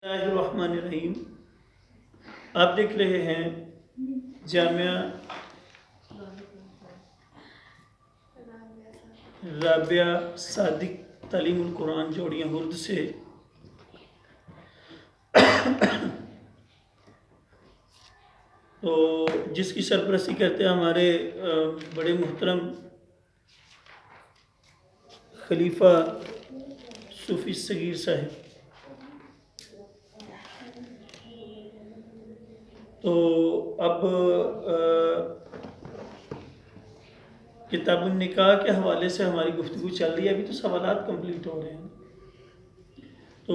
بسم اللہ الرحمن الرحیم۔ آپ دیکھ رہے ہیں جامعہ رابعہ صادق تعلیم القرآن جوڑیاں ہرد سے تو جس کی سرپرستی کرتے ہیں ہمارے بڑے محترم خلیفہ صوفی صغیر صاحب۔ تو اب کتاب النکاح کے حوالے سے ہماری گفتگو چل رہی ہے، ابھی تو سوالات کمپلیٹ ہو رہے ہیں۔ تو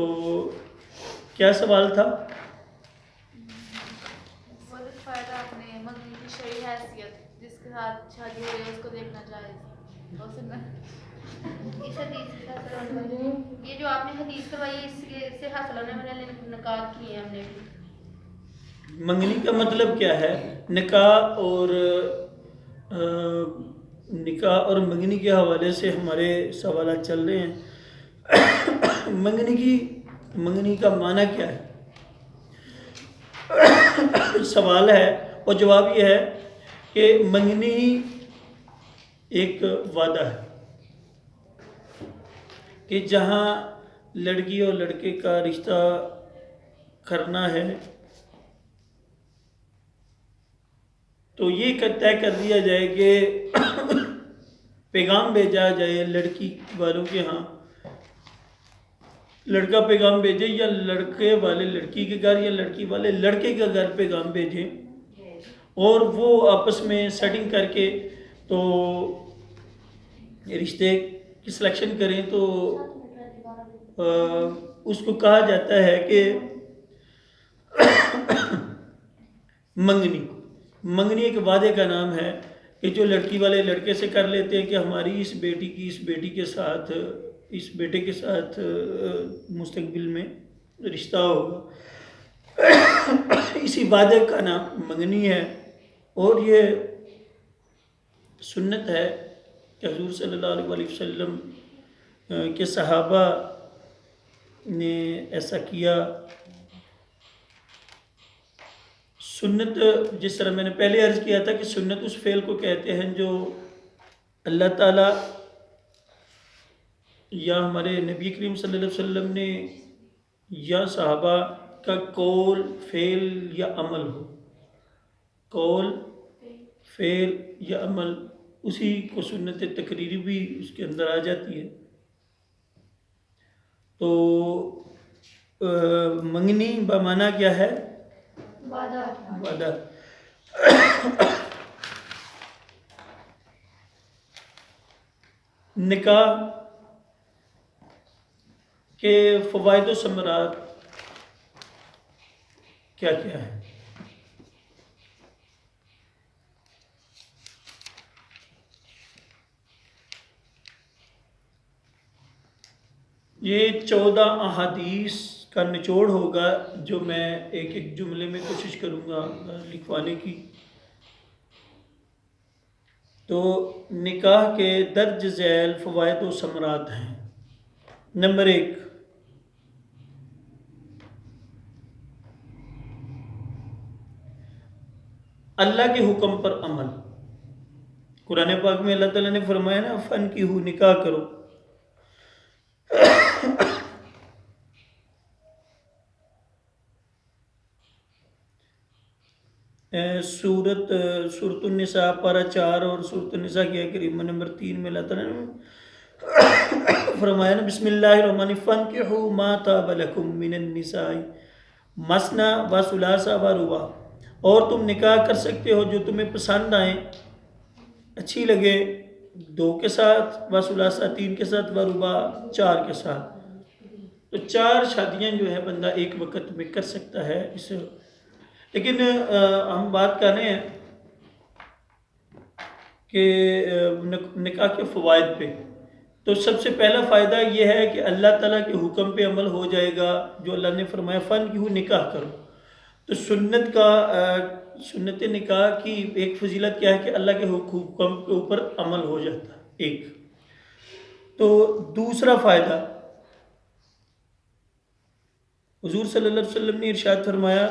کیا سوال تھا؟ فائدہ اپنے منگنی کی شرعی حیثیت، جس کے ساتھ شادی ہو رہی ہے اس کو دیکھنا جائز اور سننا۔ اس حدیث یہ جو آپ نے حدیث کروائی ہے اس سے حاصل ہونے والے نکات کیے ہیں ہم نے بھی۔ منگنی کا مطلب کیا ہے؟ نکاح اور منگنی کے حوالے سے ہمارے سوالات چل رہے ہیں۔ منگنی کا معنی کیا ہے؟ سوال ہے اور جواب یہ ہے کہ منگنی ایک وعدہ ہے کہ جہاں لڑکی اور لڑکے کا رشتہ کرنا ہے تو یہ طے کر دیا جائے کہ پیغام بھیجا جائے لڑکی والوں کے ہاں، لڑکا پیغام بھیجے یا لڑکے والے لڑکی کے گھر یا لڑکی والے لڑکے کے گھر پیغام بھیجیں، اور وہ آپس میں سیٹنگ کر کے تو رشتے کی سلیکشن کریں۔ تو اس کو کہا جاتا ہے کہ منگنی ایک وعدے کا نام ہے کہ جو لڑکی والے لڑکے سے کر لیتے ہیں کہ ہماری اس بیٹی کی اس بیٹی کے ساتھ اس بیٹے کے ساتھ مستقبل میں رشتہ ہوگا، اسی وعدے کا نام منگنی ہے۔ اور یہ سنت ہے کہ حضور صلی اللہ علیہ وسلم کے صحابہ نے ایسا کیا۔ سنت، جس طرح میں نے پہلے عرض کیا تھا کہ سنت اس فعل کو کہتے ہیں جو اللہ تعالیٰ یا ہمارے نبی کریم صلی اللہ علیہ وسلم نے یا صحابہ کا قول، فعل یا عمل ہو۔ قول، فعل یا عمل، اسی کو سنت تقریری بھی اس کے اندر آ جاتی ہے۔ تو منگنی بمعنی کیا ہے؟ وعدہ۔ نکاح کے فوائد و ثمرات کیا کیا ہے؟ یہ 14 احادیث کا نچوڑ ہوگا جو میں ایک ایک جملے میں کوشش کروں گا لکھوانے کی۔ تو نکاح کے درج ذیل فوائد و ثمرات ہیں۔ نمبر 1، اللہ کے حکم پر عمل۔ قرآن پاک میں اللہ تعالیٰ نے فرمایا نا فَانْکِحُوا، نکاح کرو۔ سورۃ النساء پارہ 4 اور سورۃ النساء کی قریب نمبر 3 میں اللہ تعالیٰ نے فرمایا نا بسم اللہ الرحمن الرحیم فَانْکِحُوا مَا طَابَ لَكُم مِّنَ النِّسَاءِ مَثْنَىٰ وَثُلَاثَ وَرُبَاع، اور تم نکاح کر سکتے ہو جو تمہیں پسند آئیں، اچھی لگے، 2 کے ساتھ، وَثُلَاثَ 3 کے ساتھ، وَرُبَاع 4 کے ساتھ۔ تو 4 شادیاں جو ہے بندہ ایک وقت میں کر سکتا ہے۔ لیکن ہم بات کر رہے ہیں کہ نکاح کے فوائد پہ، تو سب سے پہلا فائدہ یہ ہے کہ اللہ تعالیٰ کے حکم پہ عمل ہو جائے گا، جو اللہ نے فرمایا فَانْکِحُوا، نکاح کرو۔ تو سنت نکاح کی ایک فضیلت کیا ہے کہ اللہ کے حکم کے اوپر عمل ہو جاتا ہے، ایک۔ تو دوسرا فائدہ حضور صلی اللہ علیہ وسلم نے ارشاد فرمایا،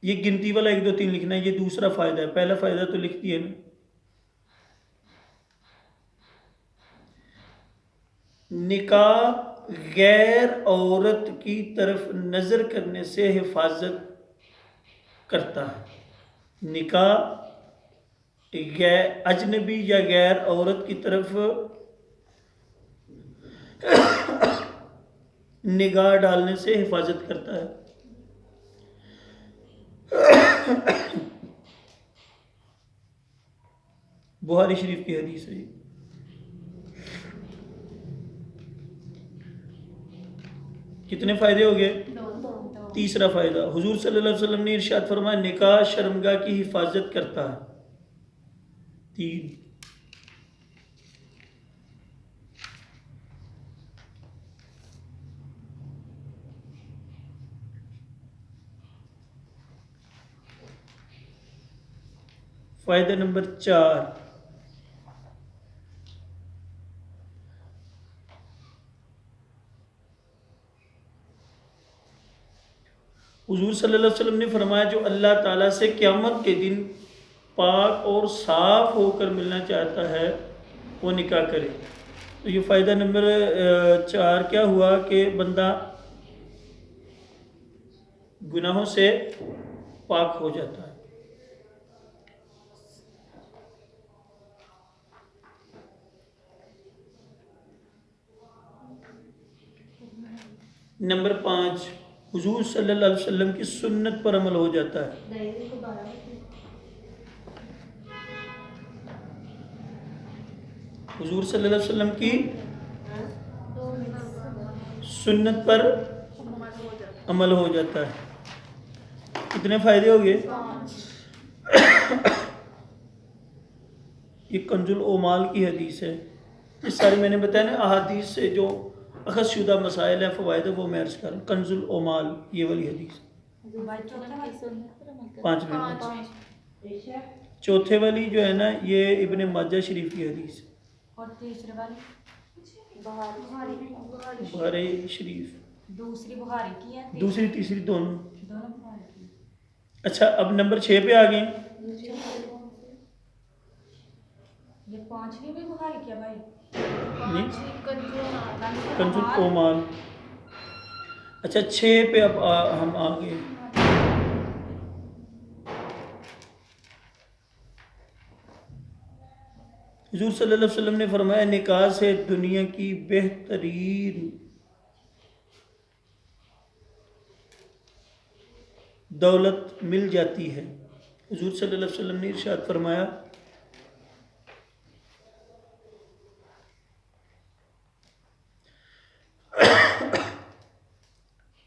یہ گنتی والا 1 2 3 لکھنا ہے، یہ دوسرا فائدہ ہے، پہلا فائدہ تو لکھ دیا نا۔ نکاح غیر عورت کی طرف نظر کرنے سے حفاظت کرتا ہے۔ نکاح اجنبی یا غیر عورت کی طرف نگاہ ڈالنے سے حفاظت کرتا ہے۔ بخاری شریف کی حدیث ہے۔ کتنے فائدے ہو گئے؟ تیسرا فائدہ، حضور صلی اللہ علیہ وسلم نے ارشاد فرمایا نکاح شرمگاہ کی حفاظت کرتا ہے۔ 3، فائدہ نمبر 4، حضور صلی اللہ علیہ وسلم نے فرمایا جو اللہ تعالیٰ سے قیامت کے دن پاک اور صاف ہو کر ملنا چاہتا ہے وہ نکاح کرے۔ تو یہ فائدہ نمبر 4 کیا ہوا کہ بندہ گناہوں سے پاک ہو جاتا ہے۔ نمبر 5، حضور صلی اللہ علیہ وسلم کی سنت پر عمل ہو جاتا ہے۔ حضور صلی اللہ علیہ وسلم کی سنت پر عمل ہو جاتا ہے۔ کتنے فائدے ہو گئے؟ یہ کنز العمال کی حدیث ہے۔ یہ سارے میں نے بتایا نا احادیث سے جو اخذ شدہ مسائل ہیں، فوائد وہ میں عرض کر رہا ہوں۔ کنز العمال یہ والی حدیث 5 میں۔ چوتھے والی جو ہے نا یہ ابن ماجہ شریف کی حدیث ہے، اور تیسرے والی بخاری شریف، دوسری بخاری کی ہے، دوسری تیسری دونوں۔ بخاری کی۔ اچھا اب نمبر 6 پہ آ گئے۔ یہ 5ویں بھی بخاری کیا بھائی؟ کنز العمال۔ اچھا 6 پہ اب ہم آ گئے۔ حضور صلی اللہ علیہ وسلم نے فرمایا نکاح سے دنیا کی بہترین دولت مل جاتی ہے۔ حضور صلی اللہ علیہ وسلم نے ارشاد فرمایا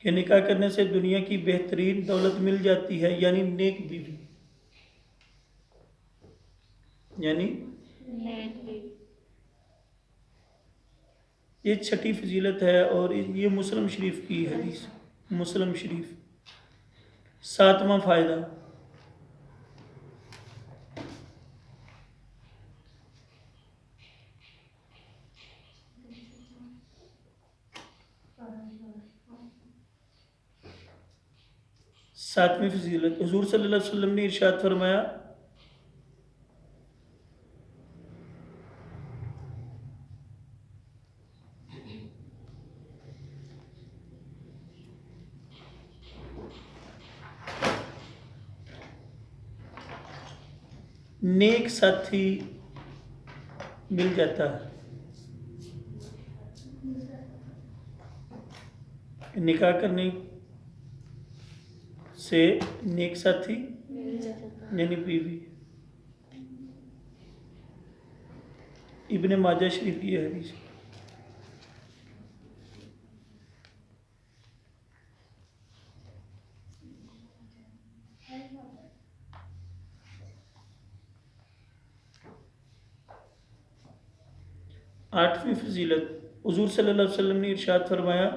کہ نکاح کرنے سے دنیا کی بہترین دولت مل جاتی ہے، یعنی نیک بیوی، یعنی یہ 6ٹھی فضیلت ہے اور یہ مسلم شریف کی حدیث، مسلم شریف۔ 7واں فائدہ، ساتویں فضیلت، حضور صلی اللہ علیہ وسلم نے ارشاد فرمایا نیک ساتھی مل جاتا ہے۔ نکاح کرنے سے نیک ساتھی یعنی بیوی۔ ابن ماجہ شریف کی حدیث۔ آٹھویں فضیلت، حضور صلی اللہ علیہ وسلم نے ارشاد فرمایا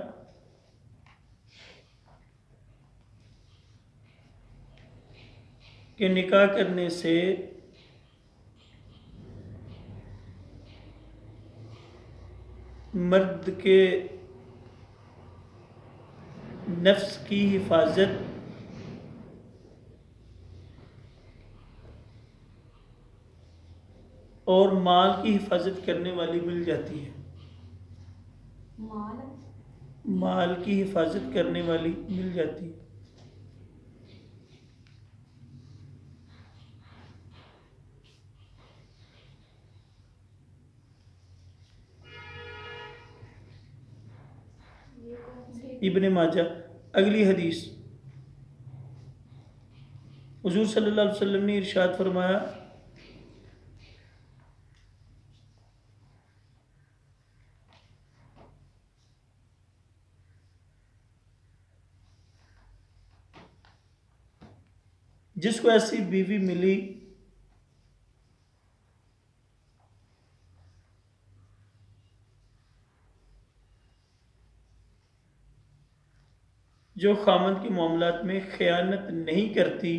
کہ نکاح کرنے سے مرد کے نفس کی حفاظت اور مال کی حفاظت کرنے والی مل جاتی ہے. مال کی حفاظت کرنے والی مل جاتی ہے. ابن ماجہ. اگلی حدیث، حضور صلی اللہ علیہ وسلم نے ارشاد فرمایا جس کو ایسی بیوی ملی جو خامند کے معاملات میں خیانت نہیں کرتی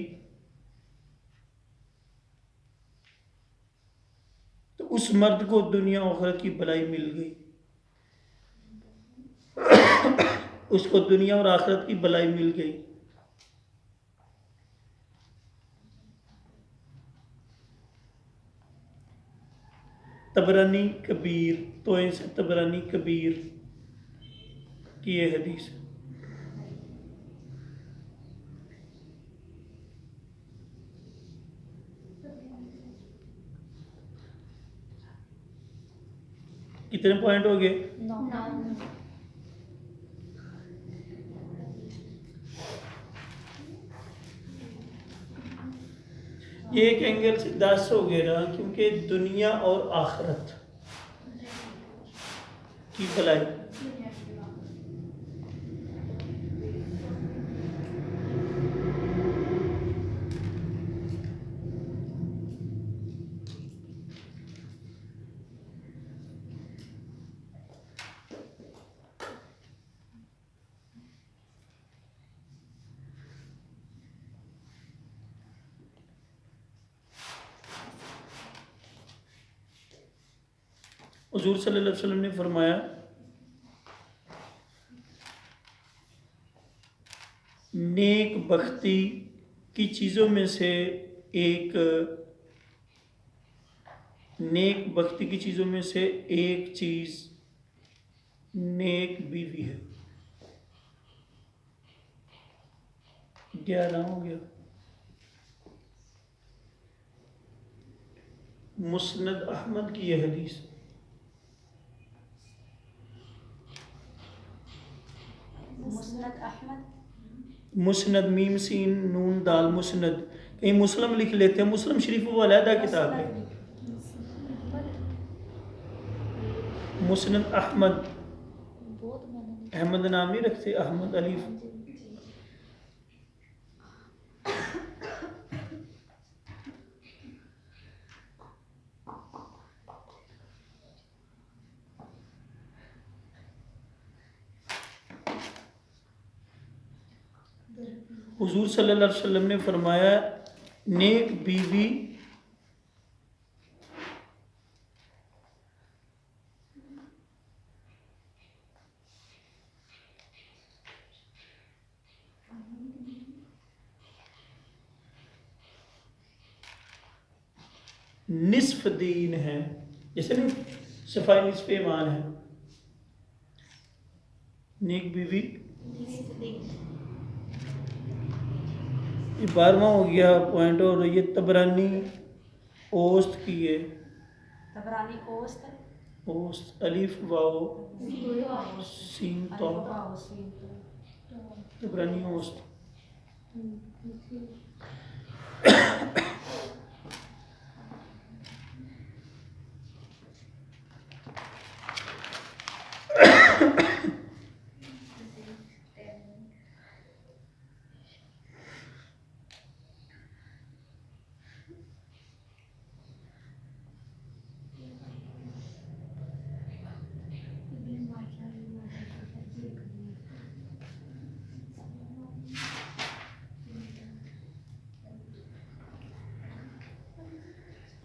تو اس مرد کو دنیا و آخرت کی بھلائی مل گئی. اس کو دنیا اور آخرت کی بھلائی مل گئی. طبرانی کبیر، توئیں سے طبرانی کبیر کی یہ حدیث ہے. کتنے پوائنٹ ہو گئے؟ یہ ایک اینگل سے 10 ہو گئے نا، کیونکہ دنیا اور آخرت کی بھلائی. حضور صلی اللہ علیہ وسلم نے فرمایا نیک بختی کی چیزوں میں سے ایک چیز نیک بیوی ہے. 11 ہو گیا. مسند احمد کی یہ حدیث. مسند میم سین نون دال مسند. کہیں مسلم لکھ لیتے ہیں، مسلم شریف وہ علیحدہ کتاب ہے. مسند احمد، احمد نام نہیں رکھتے، احمد علیف. حضور صلی اللہ علیہ وسلم نے فرمایا نیک بیوی نصف دین ہے، جیسے نہیں صفائی نصف ایمان ہے. نیک بیوی یہ 12واں ہو گیا پوائنٹ. اور یہ طبرانی اوسط کی ہے. طبرانی اوسط الف واو سین تو طبرانی اوسط.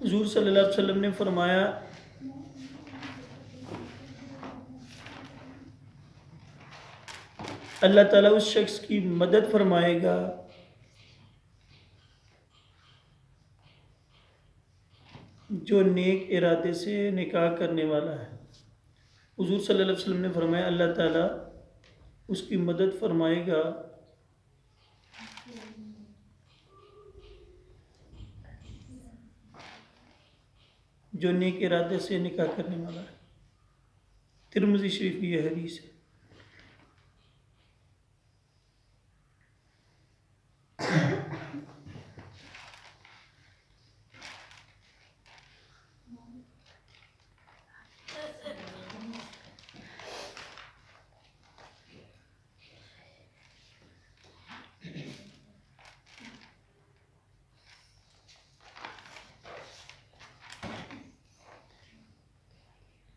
حضور صلی اللہ علیہ وسلم نے فرمایا اللہ تعالیٰ اس شخص کی مدد فرمائے گا جو نیک ارادے سے نکاح کرنے والا ہے۔ حضور صلی اللہ علیہ وسلم نے فرمایا اللہ تعالیٰ اس کی مدد فرمائے گا جو نیک ارادے سے نکاح کرنے والا ہے۔ ترمذی شریف کی یہ حدیث ہے۔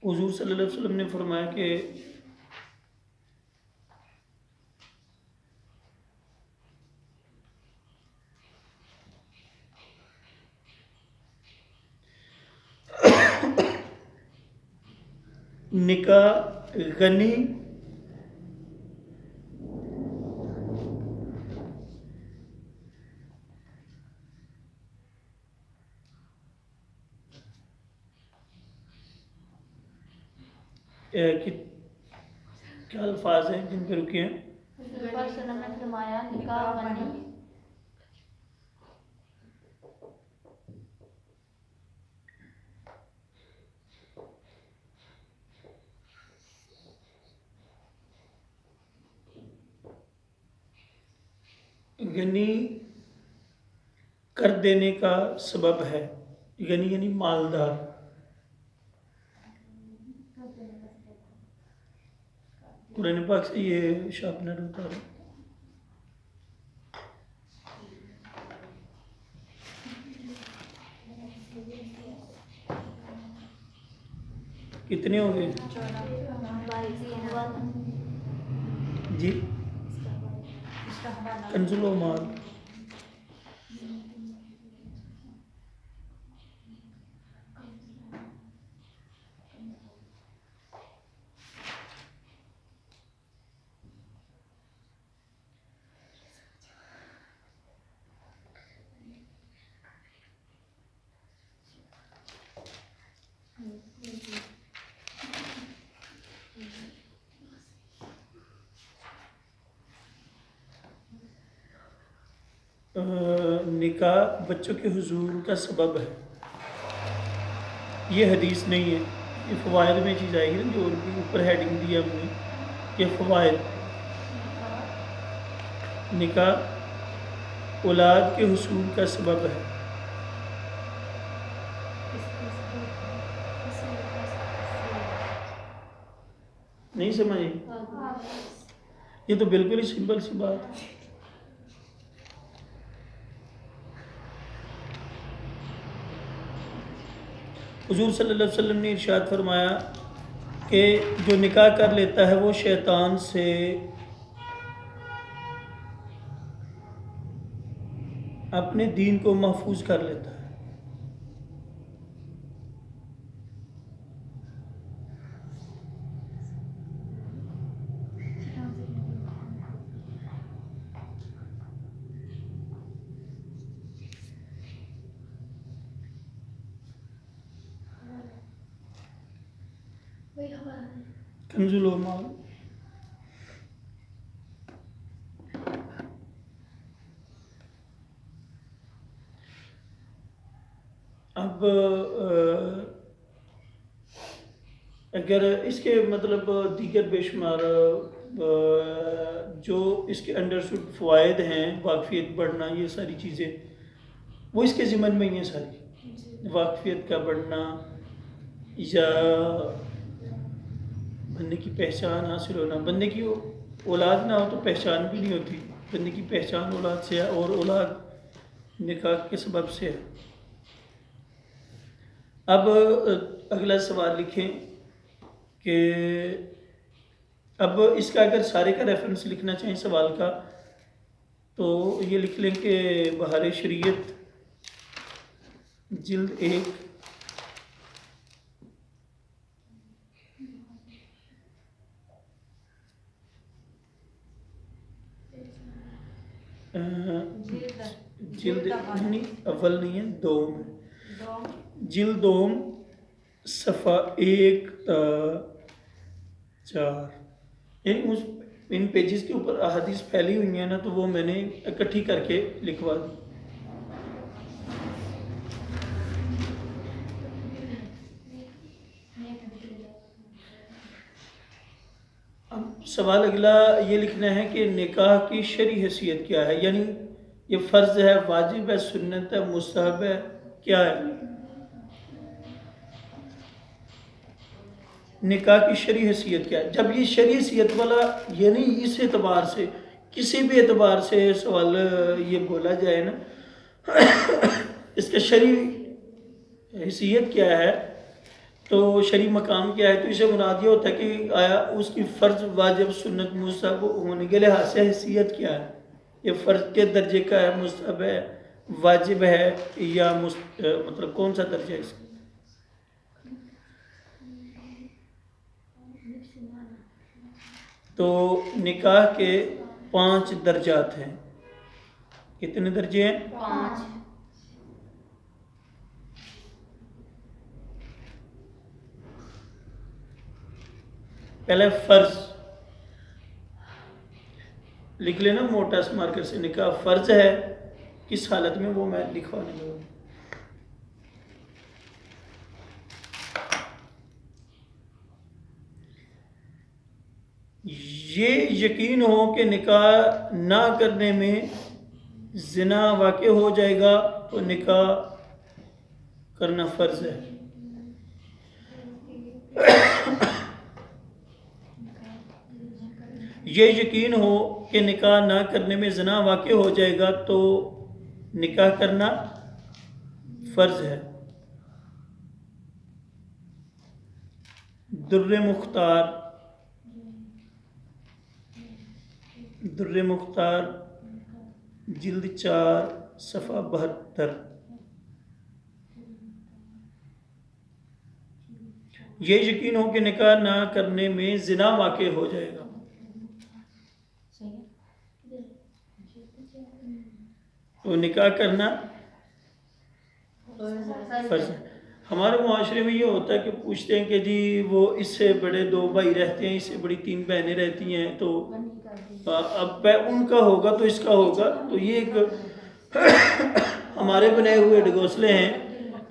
حضور صلی اللہ علیہ وسلم نے فرمایا کہ نکاح غنی کیا الفاظ ہیں جن پہ رکے ہیں؟ حضور صلی اللہ علیہ وسلم نے فرمایا نکاح غنی غنی کر دینے کا سبب ہے۔ غنی یعنی مالدار۔ قرآن پاک سے یہ شارپنر ہوتا ہے۔ کتنے ہو گئے جی؟ کنز العمال نکاح بچوں کے حضور کا سبب ہے۔ یہ حدیث نہیں ہے، یہ فوائد میں چیز آئے گی نا جو ان کی اوپر ہیڈنگ دی ہے ہم نے کہ فوائد۔ نکاح اولاد کے حصول کا سبب ہے۔ نہیں سمجھے؟ یہ تو بالکل ہی سمپل سی بات ہے۔ حضور صلی اللہ علیہ وسلم نے ارشاد فرمایا کہ جو نکاح کر لیتا ہے وہ شیطان سے اپنے دین کو محفوظ کر لیتا ہے۔ کنز العمال اب اگر اس کے مطلب دیگر بے شمار جو اس کے انڈرسٹوڈ فوائد ہیں، واقفیت بڑھنا، یہ ساری چیزیں وہ اس کے ضمن میں ہی ہیں ساری۔ واقفیت کا بڑھنا یا بندے کی پہچان حاصل ہونا، بندے کی اولاد نہ ہو تو پہچان بھی نہیں ہوتی، بندے کی پہچان اولاد سے ہے اور اولاد نکاح کے سبب سے ہے۔ اب اگلا سوال لکھیں کہ اب اس کا اگر سارے کا ریفرنس لکھنا چاہیں سوال کا تو یہ لکھ لیں کہ بہار شریعت جلد 1 1 جلد نہیں اول نہیں ہے، دوم ہے، دوم جلد دوم صفحہ 1 تا 4، یعنی ان پیجز کے اوپر احادیث پھیلی ہوئی ہیں نا، تو وہ میں نے اکٹھی کر کے لکھوا دی۔ اب سوال اگلا یہ لکھنا ہے کہ نکاح کی شرعی حیثیت کیا ہے، یعنی یہ فرض ہے، واجب ہے، سنت ہے، مستحب ہے، کیا ہے؟ نکاح کی شرعی حیثیت کیا ہے؟ جب یہ شرعی حیثیت والا، یعنی اس اعتبار سے، کسی بھی اعتبار سے سوال یہ بولا جائے نا اس کا شرعی حیثیت کیا ہے، تو شرعی مقام کیا ہے، تو اسے مراد یہ ہوتا ہے کہ آیا اس کی فرض، واجب، سنت، مستحب ہونے کے لحاظ سے حیثیت کیا ہے، یہ فرض کے درجے کا ہے، مستحب ہے، واجب ہے، یا مطلب کون سا درجہ ہے اس کا؟ تو نکاح کے 5 درجات ہیں۔ کتنے درجے ہیں؟ 5۔ پہلے فرض لکھ لینا موٹا اس مارکر سے، نکاح فرض ہے، کس حالت میں، وہ میں لکھوانے لگا۔ یہ یقین ہو کہ نکاح نہ کرنے میں زنا واقع ہو جائے گا تو نکاح کرنا فرض ہے۔ یہ یقین ہو کہ نکاح نہ کرنے میں زنا واقع ہو جائے گا تو نکاح کرنا فرض ہے۔ در مختار جلد 4 صفحہ 72۔ یہ یقین ہو کہ نکاح نہ کرنے میں زنا واقع ہو جائے گا۔ تو نکاح کرنا فرض ہے۔ ہمارے معاشرے میں یہ ہوتا ہے کہ پوچھتے ہیں کہ جی وہ اس سے بڑے 2 بھائی رہتے ہیں، اس سے بڑی 3 بہنیں رہتی ہیں، تو اب ان کا ہوگا تو اس کا ہوگا، تو یہ ایک ہمارے بنائے ہوئے ڈگوسلے ہیں،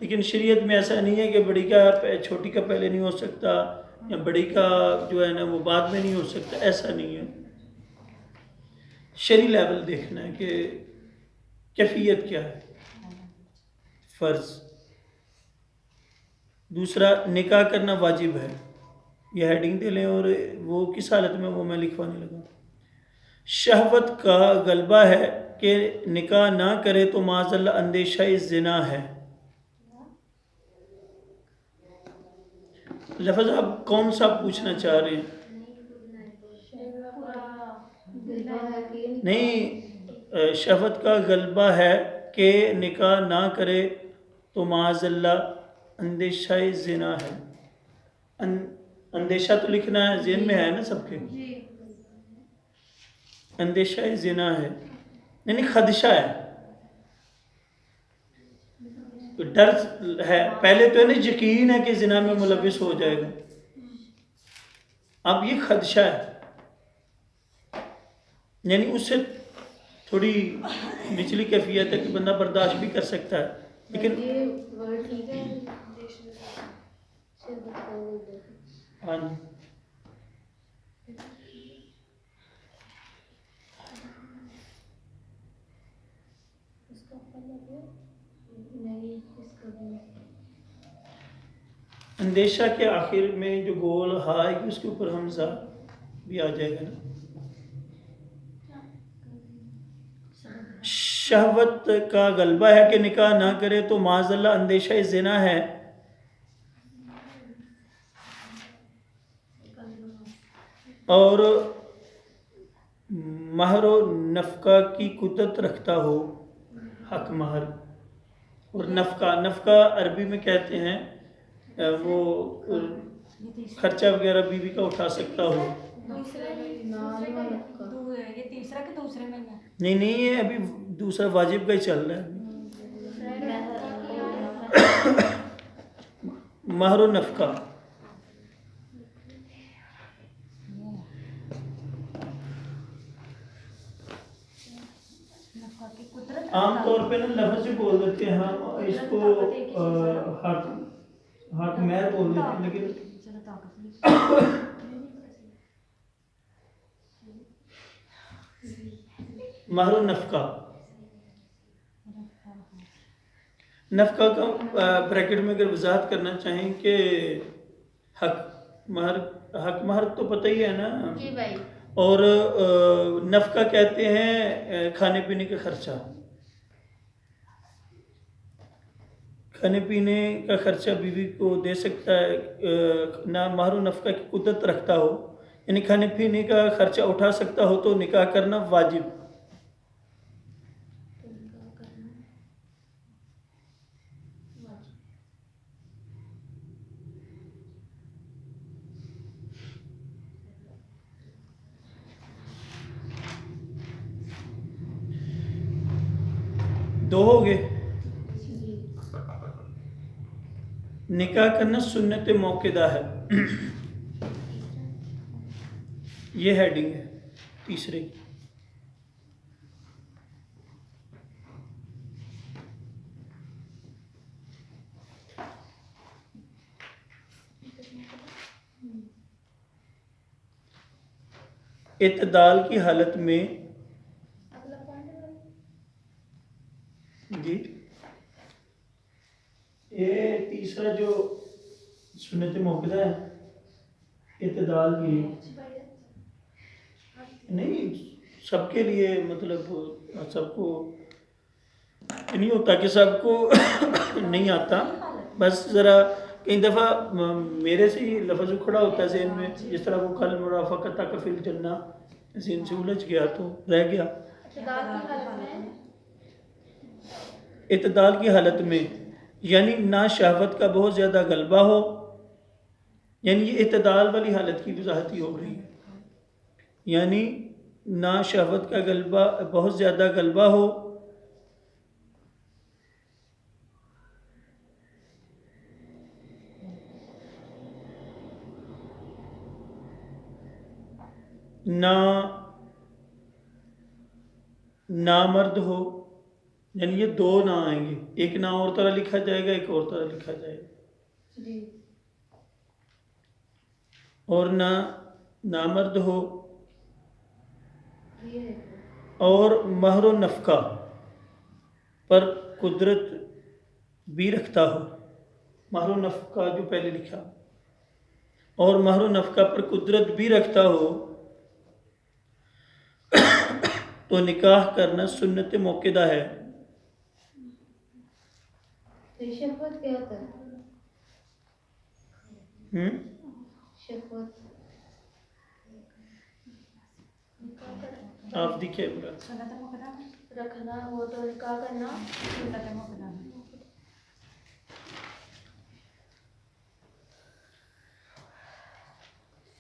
لیکن شریعت میں ایسا نہیں ہے کہ بڑی کا چھوٹی کا پہلے نہیں ہو سکتا، یا بڑی کا جو ہے نا وہ بعد میں نہیں ہو سکتا، ایسا نہیں ہے۔ شرعی لیول دیکھنا ہے کہ کیفیت کیا ہے، فرض۔ دوسرا، نکاح کرنا واجب ہے، یہ ہیڈنگ دے لیں، اور وہ کس حالت میں، وہ میں لکھوانے لگا۔ شہوت کا غلبہ ہے کہ نکاح نہ کرے تو معاذ اللہ اندیشہ زنا ہے۔ لفظ اب کون سا پوچھنا چاہ رہے ہیں؟ نہیں، شہوت کا غلبہ ہے کہ نکاح نہ کرے تو معاذ اللہ اندیشہ زنا ہے۔ اندیشہ تو لکھنا ہے، ذہن میں ہے نا سب کے، اندیشہ زنا ہے، یعنی خدشہ ہے، ڈر ہے۔ پہلے تو ہے نا یقین ہے کہ زنا میں ملوث ہو جائے گا، اب یہ خدشہ ہے، یعنی اس سے تھوڑی نچلی کیفیت ہے کہ بندہ برداشت بھی کر سکتا ہے، لیکن ہاں جی اندیشہ کے آخر میں جو گول ہا ہے اس کے اوپر حمزہ بھی آ جائے گا نا۔ شہوت کا غلبہ ہے کہ نکاح نہ کرے تو معاذ اللہ اندیشہ زنا ہے۔ اور مہر و نفقہ کی قدرت رکھتا ہو، حق مہر اور نفقہ عربی میں کہتے ہیں وہ خرچہ وغیرہ بیوی کا اٹھا سکتا ہو۔ یہ تیسرا کہ دوسرے مہینے؟ نہیں یہ ابھی دوسرا واجب کا ہی چل رہا ہے. مہر و نفقہ نفقہ کی قدرت عام طور پہ نا لفظ سے بول دیتے ہیں ہم اس کو حق مہر بول دیتے ہیں، لیکن چلو طاقت نہیں. مہر و نفقہ نفقہ کا بریکٹ میں اگر وضاحت کرنا چاہیں کہ حق مہر تو پتہ ہی ہے نا. جی بھائی. اور نفقہ کہتے ہیں کھانے پینے کا خرچہ. کھانے پینے کا خرچہ بیوی کو دے سکتا ہے نہ مہر و نفقہ کی قدرت رکھتا ہو، یعنی کھانے پینے کا خرچہ اٹھا سکتا ہو تو نکاح کرنا واجب. دو ہو گئے. نکاح کرنا سنت موقدہ ہے، یہ ہیڈنگ ہے تیسرے کی. اعتدال کی حالت میں جی یہ تیسرا جو سنت موقدہ ہے اعتدال کی نہیں سب کے لیے، مطلب سب کو نہیں ہوتا کہ سب کو نہیں آتا، بس ذرا کئی دفعہ میرے سے ہی لفظ کھڑا ہوتا ہے ذہن میں، جس طرح وہ کل مرافقت کا فی الجنہ ذہن سے الجھ گیا تو رہ گیا. اعتدال کی حالت میں یعنی نہ شہوت کا بہت زیادہ غلبہ ہو، یعنی یہ اعتدال والی حالت کی وضاحت ہی ہو رہی ہے، یعنی نہ شہوت کا غلبہ بہت زیادہ غلبہ ہو، نہ نامرد ہو، یعنی یہ دو نہ آئیں گے، ایک نہ اور طرح لکھا جائے گا، ایک اور طرح لکھا جائے گا. اور نہ نامرد ہو اور مہر و نفقہ پر قدرت بھی رکھتا ہو. مہر و نفقہ جو پہلے لکھا، اور مہر و نفقہ پر قدرت بھی رکھتا ہو تو نکاح کرنا سنت موقدہ ہے. شہوت کیا ہوتا ہے؟ شہوت آپ دیکھیے برا سنت موقدہ رکھنا ہو تو نکاح کرنا سنت موقدہ.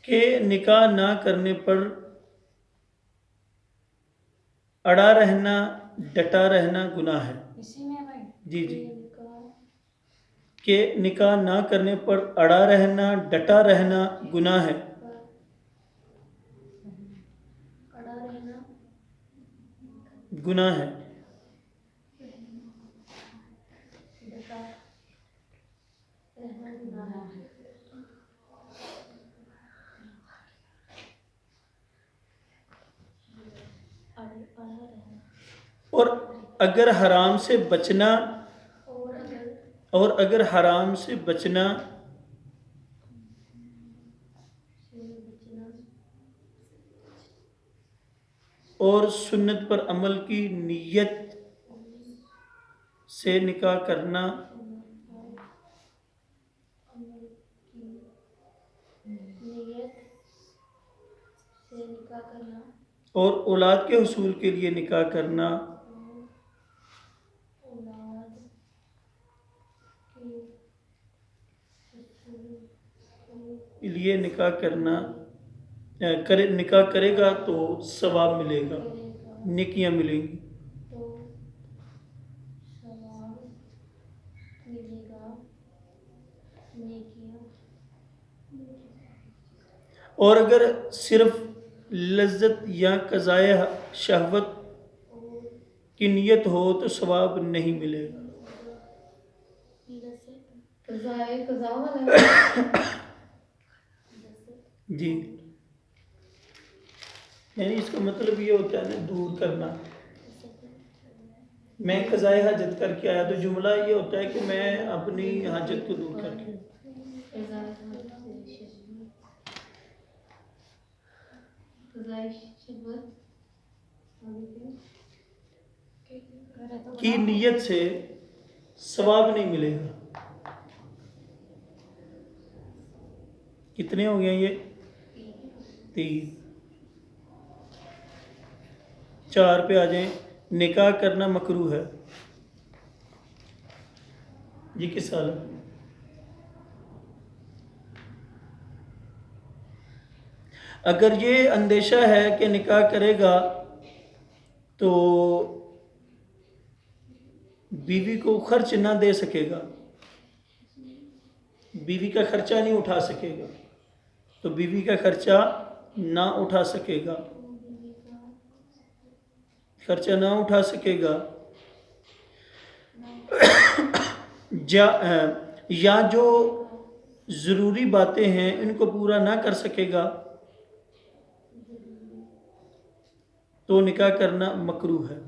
کہ نکاح نہ کرنے پر اڑا رہنا ڈٹا رہنا گناہ ہے. اسی میں بھائی جی کہ نکاح نہ کرنے پر اڑا رہنا ڈٹا رہنا گناہ ہے. اڑا رہنا گناہ ہے. ڈٹا رہنا گناہ ہے. اور اگر حرام سے بچنا اور سنت پر عمل کی نیت سے نکاح کرنا اور اولاد کے حصول کے لیے نکاح کرنا نکاح کرے گا تو ثواب ملے گا، نیکیاں ملیں گی. تو ثواب ملے گا، نیکیاں. اور اگر صرف لذت یا قضائے شہوت کی نیت ہو تو ثواب نہیں ملے گا. قضاء والا جی، یعنی اس کا مطلب یہ ہوتا ہے نا دور کرنا. میں قضائے حاجت کر کے آیا تو جملہ یہ ہوتا ہے کہ میں اپنی حاجت کو دور کر کے آیا. کی نیت سے ثواب نہیں ملے گا. کتنے ہو گئے یہ؟ 3. 4 پہ آ جائیں. نکاح کرنا مکروہ ہے. یہ کس حالت میں؟ اگر یہ اندیشہ ہے کہ نکاح کرے گا تو بیوی کو خرچ نہ دے سکے گا، بیوی کا خرچہ نہیں اٹھا سکے گا، تو بیوی کا خرچہ نہ اٹھا سکے گا، خرچہ نہ اٹھا سکے گا، یا جو ضروری باتیں ہیں ان کو پورا نہ کر سکے گا تو نکاح کرنا مکروہ ہے.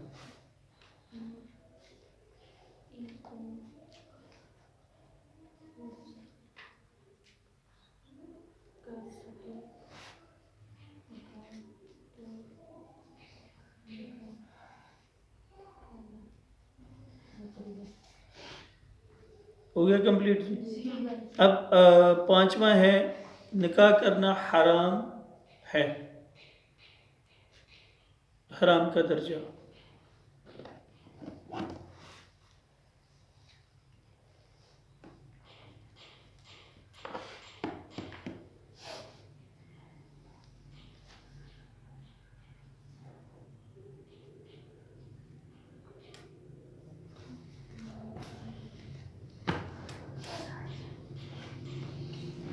ہو گیا کمپلیٹ. اب 5واں ہے نکاح کرنا حرام ہے، حرام کا درجہ.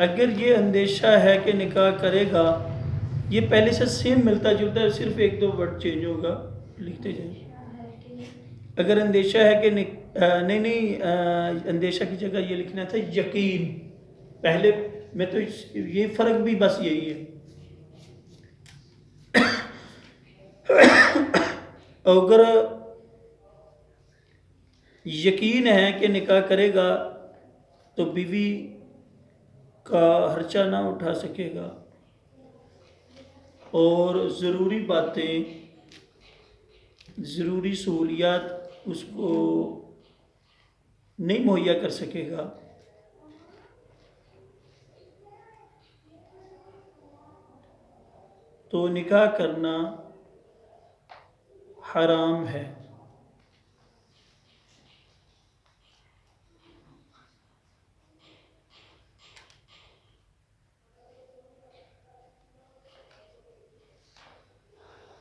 اگر یہ اندیشہ ہے کہ نکاح کرے گا، یہ پہلے سے سیم ملتا جلتا ہے، صرف 1-2 ورڈ چینج ہوگا، لکھتے جائیں. اگر اندیشہ ہے کہ نہیں اندیشہ کی جگہ یہ لکھنا تھا یقین. پہلے میں تو یہ فرق بھی بس یہی ہے. اگر یقین ہے کہ نکاح کرے گا تو بیوی کا خرچہ نہ اٹھا سکے گا اور ضروری باتیں، ضروری سہولیات اس کو نہیں مہیا کر سکے گا، تو نکاح کرنا حرام ہے.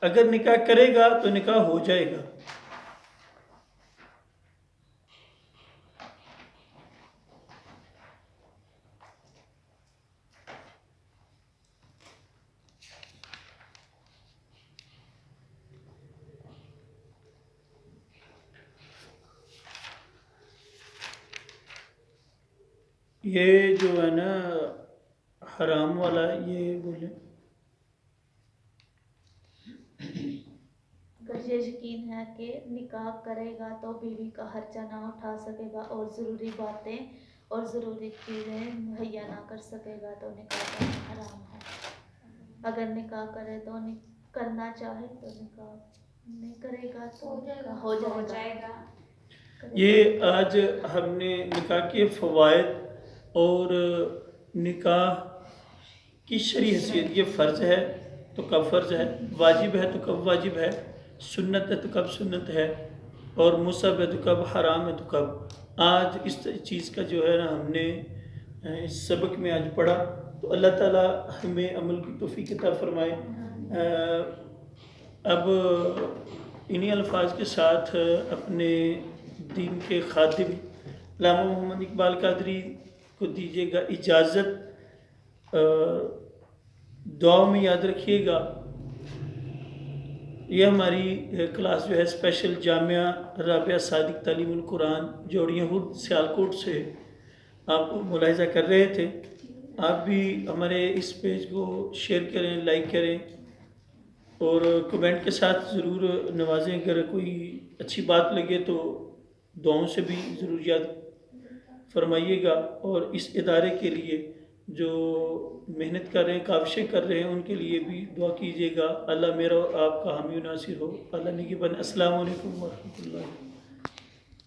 اگر نکاح کرے گا تو نکاح ہو جائے گا. یہ جو ہے نا حرام والا یہ بولے. اگر یہ یقین ہے کہ نکاح کرے گا تو بیوی کا خرچہ نہ اٹھا سکے گا اور ضروری باتیں اور ضروری چیزیں مہیا نہ کر سکے گا تو نکاح کرنا حرام ہے. اگر نکاح کرے تو کرنا چاہے تو نکاح نہیں کرے گا تو نکاح ہو جائے گا. یہ آج ہم نے نکاح کے فوائد اور نکاح کی شرعی حیثیت، یہ فرض ہے تو کب فرض ہے، واجب ہے تو کب واجب ہے، سنت ہے تو کب سنت ہے، اور مستحب ہے تو کب، حرام ہے تو کب. آج اس چیز کا جو ہے نا ہم نے اس سبق میں آج پڑھا. تو اللہ تعالیٰ ہمیں عمل کی توفیق عطا فرمائے۔ اب انہی الفاظ کے ساتھ اپنے دین کے خادم علامہ محمد اقبال قادری کو دیجیے گا اجازت۔ دعا میں یاد رکھیے گا، یہ ہماری کلاس جو ہے اسپیشل جامعہ رابعہ صادق تعلیم القرآن جوڑیاں ہرد سیالکوٹ سے آپ ملاحظہ کر رہے تھے۔ آپ بھی ہمارے اس پیج کو شیئر کریں، لائک کریں اور کمنٹ کے ساتھ ضرور نوازیں۔ اگر کوئی اچھی بات لگے تو دعاؤں سے بھی ضرور یاد فرمائیے گا، اور اس ادارے کے لیے جو محنت کر رہے ہیں، کاوشیں کر رہے ہیں، ان کے لیے بھی دعا کیجیے گا۔ اللہ میرا اور آپ کا حامی و ناصر ہو۔ اللہ نگہبان۔ السلام علیکم ورحمۃ اللہ۔